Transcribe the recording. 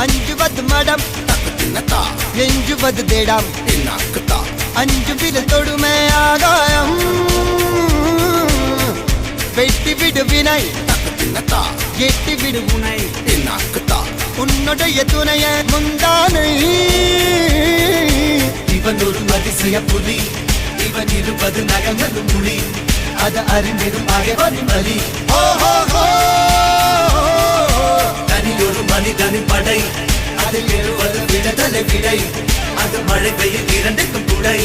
അഞ്ചുപത് മടം എഞ്ചുപത് തേടാം അഞ്ചു വില തൊടുമേ ആകായം വെട്ടി വിടുവിനായി எட்டி விடுவுனை உன்னுடைய துணைய முந்தானை இவன் ஒரு அதிசய புலி இவன் இருப்பது நகங்களும் புலி அது அறிந்திடும் ஆகவனின் வலி தனி ஒரு மனிதனின் படை அதில் எழுவது விடுதலை விடை அது மழை பெய்யும் இரண்டுக்கும் குடை